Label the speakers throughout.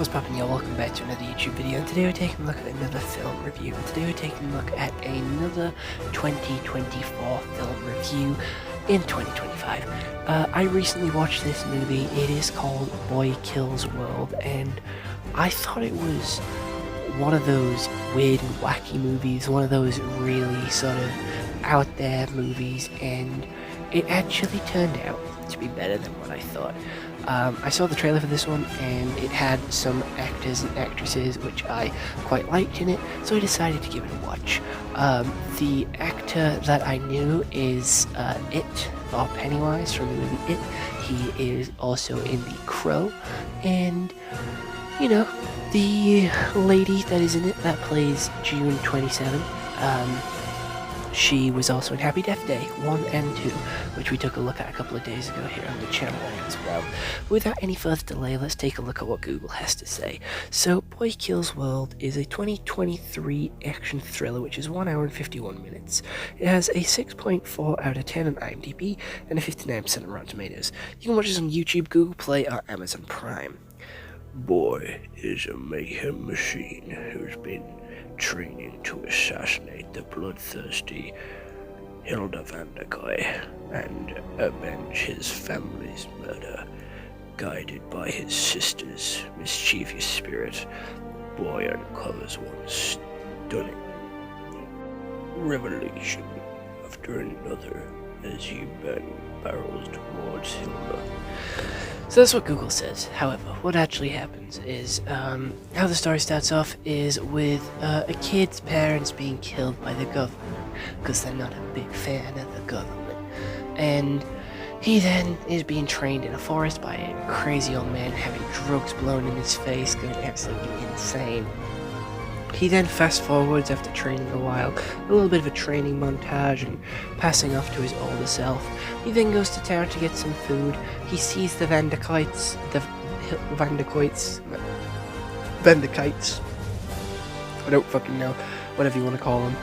Speaker 1: What's poppin', y'all? Welcome back to another YouTube video, and today we're taking a look at another film review. And today we're taking a look at another 2024 film review in 2025. I recently watched this movie. It is called Boy Kills World, and I thought it was one of those weird and wacky movies, one of those really sort of out there movies, and it actually turned out to be better than what I thought. I saw the trailer for this one, and it had some actors and actresses which I quite liked in it, so I decided to give it a watch. The actor that I knew is It, or Pennywise from the movie It. He is also in The Crow, and you know, the lady that is in it that plays June 27, she was also in Happy Death Day 1 and 2, which we took a look at a couple of days ago here on the channel as well. Without any further delay, let's take a look at what Google has to say. So, Boy Kills World is a 2023 action thriller which is 1 hour and 51 minutes. It has a 6.4 out of 10 on IMDb and a 59% on Rotten Tomatoes. You can watch this on YouTube, Google Play, or Amazon Prime. Boy is a mayhem machine who's been training to assassinate the bloodthirsty Hilda Vanderkoy and avenge his family's murder. Guided by his sister's mischievous spirit, Boy uncovers one stunning revelation after another as he barrels towards Hilda. So that's what Google says. However, what actually happens is, how the story starts off is with a kid's parents being killed by the government, because they're not a big fan of the government. And he then is being trained in a forest by a crazy old man having drugs blown in his face, going absolutely insane. He then fast forwards after training a while, a little bit of a training montage and passing off to his older self. He then goes to town to get some food. He sees the Vanderkites, I don't fucking know, whatever you want to call them.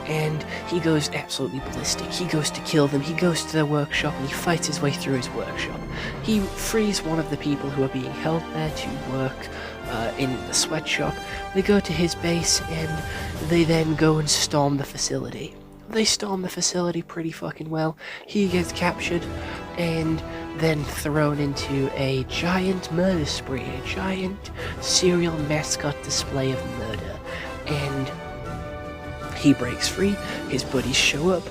Speaker 1: And he goes absolutely ballistic. He goes to kill them. He goes to their workshop and he fights his way through his workshop. He frees one of the people who are being held there to work in the sweatshop. They go to his base and they then go and storm the facility. They storm the facility pretty fucking well. He gets captured and then thrown into a giant murder spree, a giant serial mascot display of murder. And he breaks free, his buddies show up,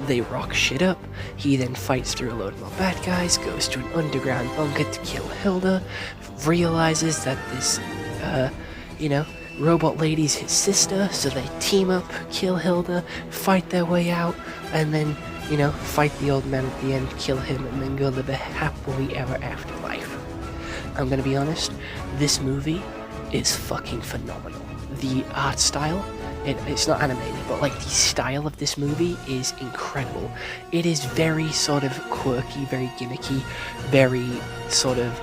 Speaker 1: they rock shit up, he then fights through a load more bad guys, goes to an underground bunker to kill Hilda, realizes that this, robot lady's his sister, so they team up, kill Hilda, fight their way out, and then, fight the old man at the end, kill him, and then go live a happily ever after life. I'm gonna be honest, this movie is fucking phenomenal. The art style, it's not animated, but like the style of this movie is incredible. It is very sort of quirky, very gimmicky, very sort of,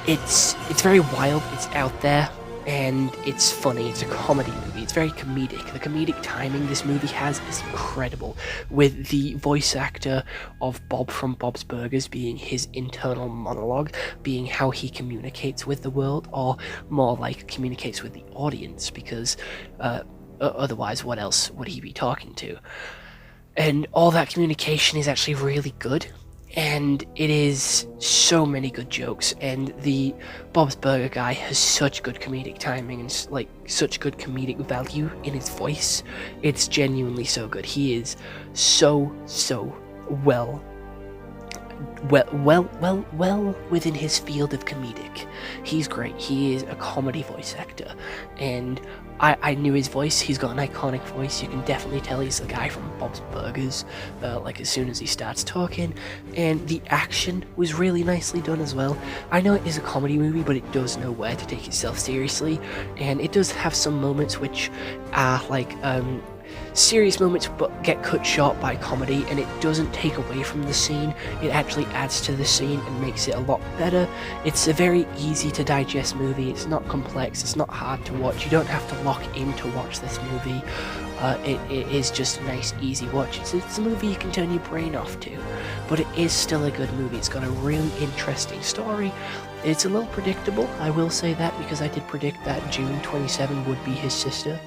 Speaker 1: it's very wild, it's out there, and it's funny. It's a comedy movie. It's very comedic. The comedic timing this movie has is incredible, with the voice actor of Bob from Bob's Burgers being his internal monologue, being how he communicates with the world, or more like communicates with the audience, because otherwise what else would he be talking to? And all that communication is actually really good, and it is so many good jokes, and the Bob's Burger guy has such good comedic timing and like such good comedic value in his voice. It's genuinely so good. He is so well within his field of comedic. He's great. He is a comedy voice actor, and I knew his voice. He's got an iconic voice. You can definitely tell he's the guy from Bob's Burgers, like as soon as he starts talking. And the action was really nicely done as well. I know it is a comedy movie, but it does know where to take itself seriously, and it does have some moments which are like serious moments but get cut short by comedy, and it doesn't take away from the scene. It actually adds to the scene and makes it a lot better. It's a very easy to digest movie. It's not complex, it's not hard to watch. You don't have to lock in to watch this movie. It is just a nice easy watch. It's a movie you can turn your brain off to, but it is still a good movie. It's got a really interesting story. It's a little predictable, I will say that, because I did predict that June 27 would be his sister.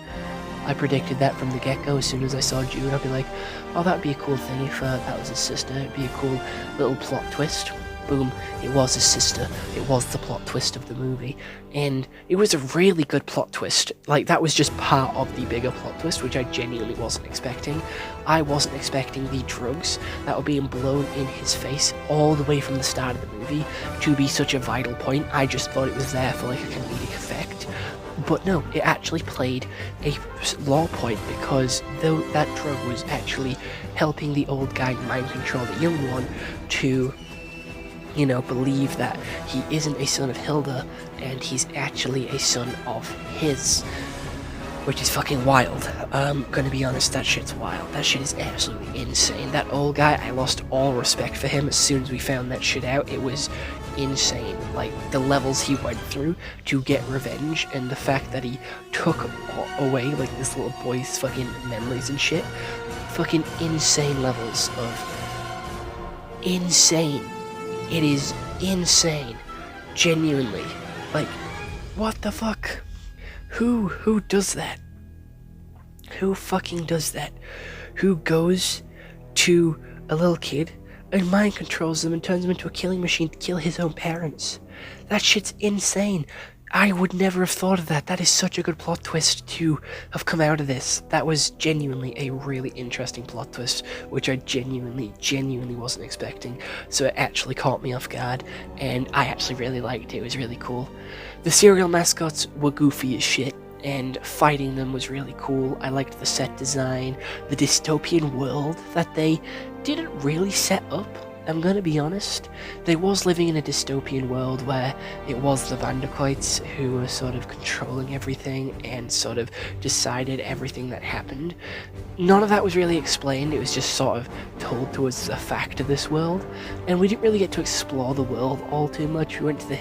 Speaker 1: I predicted that from the get-go. As soon as I saw June, I'd be like, oh, that'd be a cool thing if that was his sister. It'd be a cool little plot twist. Boom, it was his sister. It was the plot twist of the movie. And it was a really good plot twist. Like, that was just part of the bigger plot twist, which I genuinely wasn't expecting. I wasn't expecting the drugs that were being blown in his face all the way from the start of the movie to be such a vital point. I just thought it was there for like a comedic effect. But no, it actually played a law point, because though that drug was actually helping the old guy mind control the young one to, you know, believe that he isn't a son of Hilda and he's actually a son of his, which is fucking wild. Gonna be honest, that shit's wild. That shit is absolutely insane. That old guy, I lost all respect for him as soon as we found that shit out. It was insane. Like, the levels he went through to get revenge, and the fact that he took away, like, this little boy's fucking memories and shit. Fucking insane levels of insane. It is insane. Genuinely. Like, what the fuck? Who does that? Who fucking does that? Who goes to a little kid and mind controls them and turns them into a killing machine to kill his own parents? That shit's insane. I would never have thought of that. That is such a good plot twist to have come out of this. That was genuinely a really interesting plot twist, which I genuinely wasn't expecting. So it actually caught me off guard, and I actually really liked it. It was really cool. The cereal mascots were goofy as shit, and fighting them was really cool. I liked the set design, the dystopian world that they didn't really set up. I'm gonna be honest, they was living in a dystopian world where it was the Vanderkoits who were sort of controlling everything and sort of decided everything that happened. None of that was really explained, it was just sort of told to us as a fact of this world, and we didn't really get to explore the world all too much. We went to the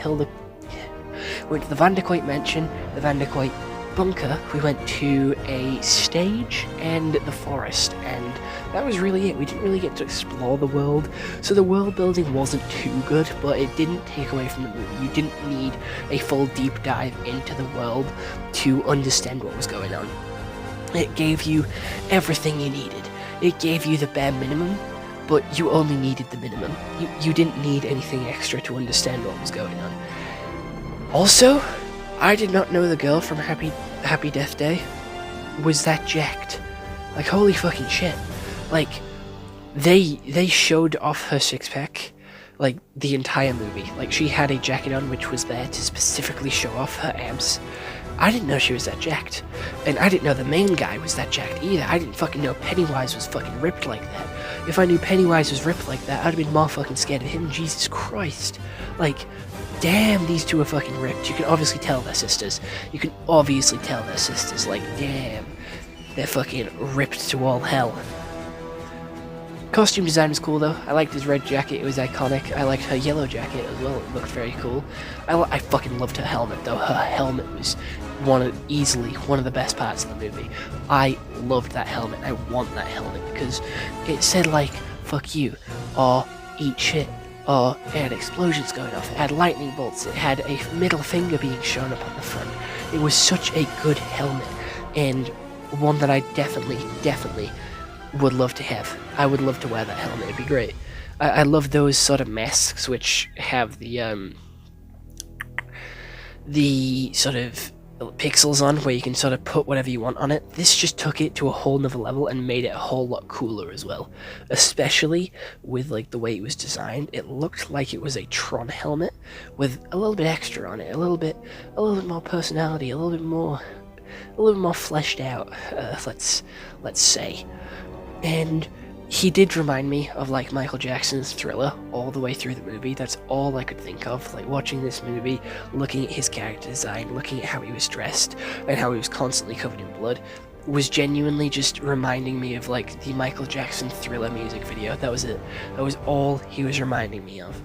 Speaker 1: Vanderkoit mansion, the Vanderkoit bunker, we went to a stage and the forest, and that was really it. We didn't really get to explore the world, so the world building wasn't too good, but it didn't take away from the movie. You didn't need a full deep dive into the world to understand what was going on. It gave you everything you needed. It gave you the bare minimum, but you only needed the minimum. You didn't need anything extra to understand what was going on. Also, I did not know the girl from Happy Death Day was that jacked. Like, holy fucking shit. Like, they showed off her six-pack, like, the entire movie. Like, she had a jacket on which was there to specifically show off her abs. I didn't know she was that jacked. And I didn't know the main guy was that jacked either. I didn't fucking know Pennywise was fucking ripped like that. If I knew Pennywise was ripped like that, I'd have been more fucking scared of him. Jesus Christ. Like, damn, these two are fucking ripped. You can obviously tell they're sisters. Like, damn. They're fucking ripped to all hell. Costume design was cool though. I liked his red jacket, it was iconic. I liked her yellow jacket as well, it looked very cool. I fucking loved her helmet though. Her helmet was easily one of the best parts of the movie. I loved that helmet. I want that helmet because it said like, fuck you, or eat shit, or it had explosions going off, it had lightning bolts, it had a middle finger being shown up on the front. It was such a good helmet, and one that I definitely would love to have. I would love to wear that helmet, it'd be great. I love those sort of masks which have the sort of pixels on where you can sort of put whatever you want on it. This just took it to a whole nother level and made it a whole lot cooler as well. Especially with like the way it was designed. It looked like it was a Tron helmet with a little bit extra on it, a little bit more personality, a little bit more fleshed out, let's say. And he did remind me of like Michael Jackson's Thriller all the way through the movie. That's all I could think of, like watching this movie, looking at his character design, looking at how he was dressed and how he was constantly covered in blood. was genuinely just reminding me of like the Michael Jackson Thriller music video. That was it. That was all he was reminding me of.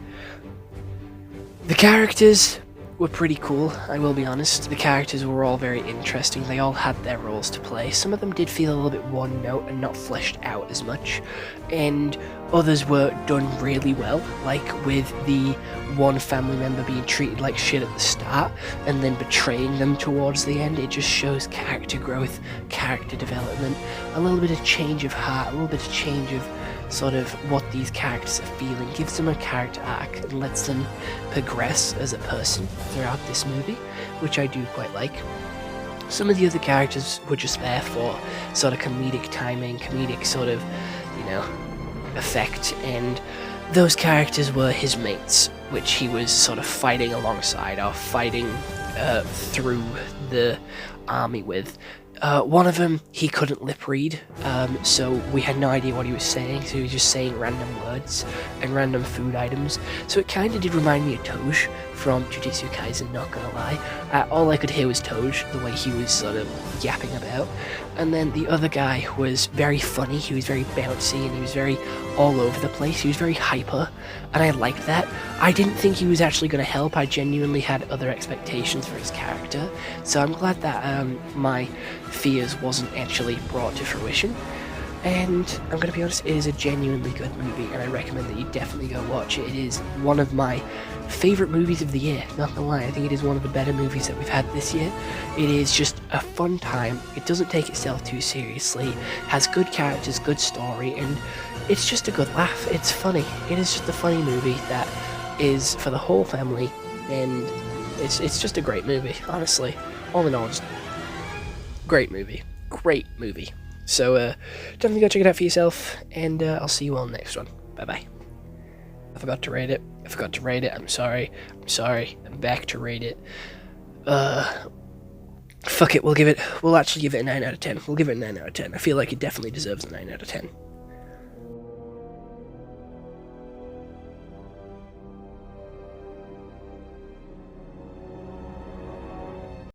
Speaker 1: The characters were pretty cool, I will be honest. The characters were all very interesting. They all had their roles to play. Some of them did feel a little bit one note and not fleshed out as much, and others were done really well, like with the one family member being treated like shit at the start and then betraying them towards the end. It just shows character growth, character development, a little bit of change of heart, a little bit of change of sort of what these characters are feeling, gives them a character arc and lets them progress as a person throughout this movie, which I do quite like. Some of the other characters were just there for sort of comedic timing, comedic sort of, you know, effect, and those characters were his mates, which he was sort of fighting alongside or fighting through the army with. One of them, he couldn't lip read, so we had no idea what he was saying, so he was just saying random words and random food items. So it kind of did remind me of Toj from Jujutsu Kaisen, not gonna lie. All I could hear was Toj, the way he was sort of yapping about. And then the other guy was very funny, he was very bouncy, and he was very all over the place, he was very hyper, and I liked that. I didn't think he was actually going to help, I genuinely had other expectations for his character, so I'm glad that my fears wasn't actually brought to fruition. And I'm going to be honest, it is a genuinely good movie, and I recommend that you definitely go watch it. It is one of my favourite movies of the year, not gonna lie. I think it is one of the better movies that we've had this year. It is just a fun time, it doesn't take itself too seriously, has good characters, good story, and it's just a good laugh. It's funny. It is just a funny movie that is for the whole family, and it's just a great movie, honestly. All in all, just great movie. Great movie. So, definitely go check it out for yourself, and I'll see you all next one. Bye-bye. I forgot to rate it. I'm sorry. I'm back to rate it. Fuck it, we'll actually give it a 9 out of 10. We'll give it a 9 out of 10. I feel like it definitely deserves a 9 out of 10.